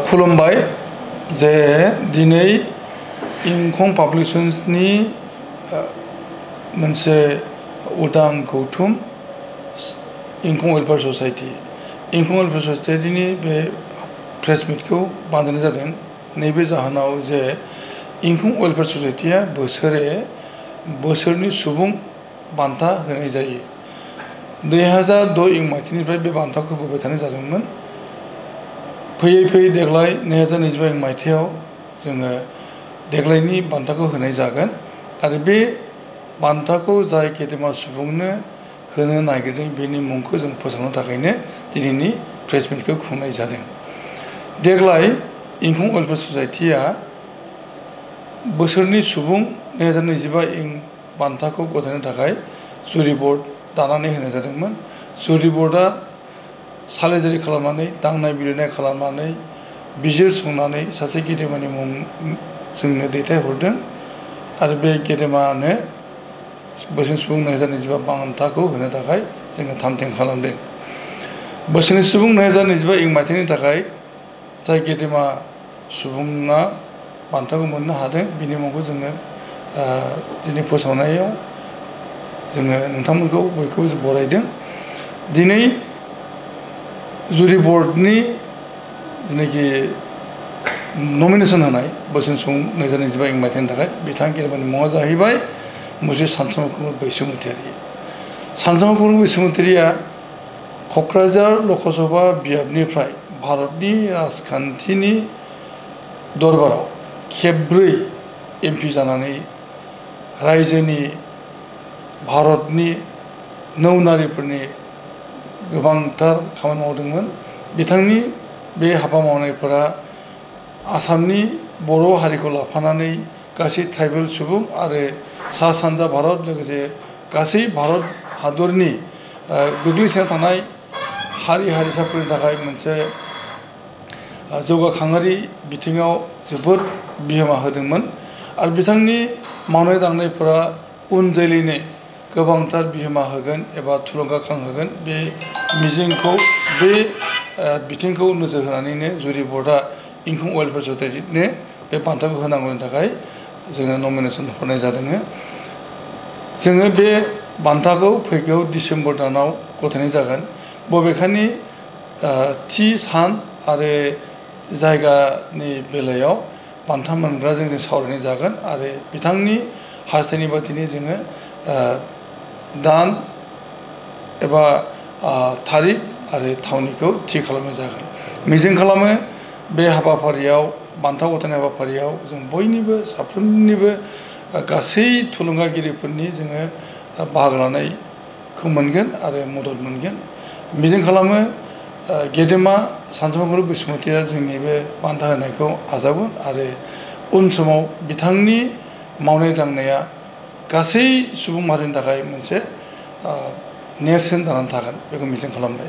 खुलुमबाय जे दिनै इंखं पाब्लिकेशन्सनि मोनसे उदां गौथुम इंखं वेलफेयार ससाइटि इंखं वेलफेयार ससाइटिनि बे प्रेस मिटखौ बानायनाय जादों नैबे जाहोनाव जे इंखं वेलफेयार ससाइटिया बोसोरनि सुबुं बान्था होनाय जायो 2006 मायथाइनिफ्राय बे बान्थाखौ होबोबाय थानाय जादोंमोन फैयै देग्लाय 2025 मायथाइयाव जोङो देग्लायनि बान्थाखौ होनाय जागोन आरो बे बान्थाखौ जाय गेदेमा सुबुंनो होनो नागिरदों बेनि मुंखौ जों फोसावनो थाखायनो दिनैनि प्रेस मिटखौ खुंनाय जादों देग्लाय इंखं वेलफेयार ससाइटिया बोसोरनि सुबुं 2025 बान्थाखौ गथायनो थाखाय जुरि बर्ड दानानै होनाय जादोंमोन जुरि बर्डआ सालायजारि खालामनानै दांनाय बिलिरनाय खालामनानै बिजिरसंनानै सासे गेदेमानि मुं जोंनो दैथायहरदों आरो बे गेदेमानो बोसोरनि सुबुं 2025 बान्थाखौ होनो थाखाय जोङो थामथिम खालामदों बोसोरनि सुबुं 2025 मायथाइनि थाखाय जाय गेदेमा सुबुङा बान्थाखौ मोननो हादों बिनि मुंखौ जोङो दिनै फोसावनायाव जोङो नोंथांमोनखौ बयखौबो बरायदों दिनै जुरि बर्डनि जेनाखि नमिनेसन होनाय बोसोरनि सुबुं 2025 मायथाइनि थाखाय बिथां गेदेमानि मुङा जाहैबाय मुश्री सानसुमा कुमार बैसोमुतियारि सानसुमा कुमार बैसोमुतियारिया क'क्राझार लकसभा बियाबनिफ्राय भारतनि राजखान्थिनि दरबाराव खेबब्रै एमपि जानानै रायजोनि भारतनि नौनारिफोरनि गोबांथार खामानि मावदोंमोन बिथांनि बे हाबा मावनायफोरा आसामनि बर' हारिखौ लाफानानै गासै ट्राइबेल सुबुं आरो सा सानजा भारत लोगोसे गासै भारत हादरनि गोग्लैसोना थानाय हारि हारिसाफोरनि थाखाय मोनसे जौगाखाङारि बिथिङाव जोबोद बिहोमा होदोंमोन आरो बिथांनि मावनाय दांनायफोरा उन जोलैनो गोबांथार बिहोमा होगोन एबा थुलुंगाखांहोगोन बे मिजिंखौ बे बिथिंखौ नोजोर होनानैनो जुरि बर्डआ इंखं वेलफेयार ससाइटिनो बे बान्थाखौ होनांगौनि थाखाय जोङो नमिनेसन हरनाय जादों जोङो बे बान्थाखौ फैगौ डिसेम्बर दानाव गथायनाय जागोन बबेखानि थि सान आरो जायगानि बेलायाव बान्था मोनग्राजों जों सावरायनाय जागोन आरो बिथांनि हास्थायनाय बादिनो जोङो दान एबा थारिख आरो थावनिखौ थि खालामनाय जागोन मिजिं खालामो बे हाबाफारियाव बान्था गथायनाय हाबाफारियाव जों बयनिबो साफ्रोमनिबो गासै थुलुंगागिरिफोरनि जोङो बाहागो लानायखौ मोनगोन आरो मदद मोनगोन मिजिं खालामो गेदेमा सानसुमा कुमार बैसोमुतियारिया जोंनि बे बान्था होनायखौ आजावगोन आरो उन समाव बिथांनि मावनाय दांनाया गासै सुबुं माहारिनि थाखाय मोनसे नेरसोन जानानै थागोन बेखौ मिजिं खालामबाय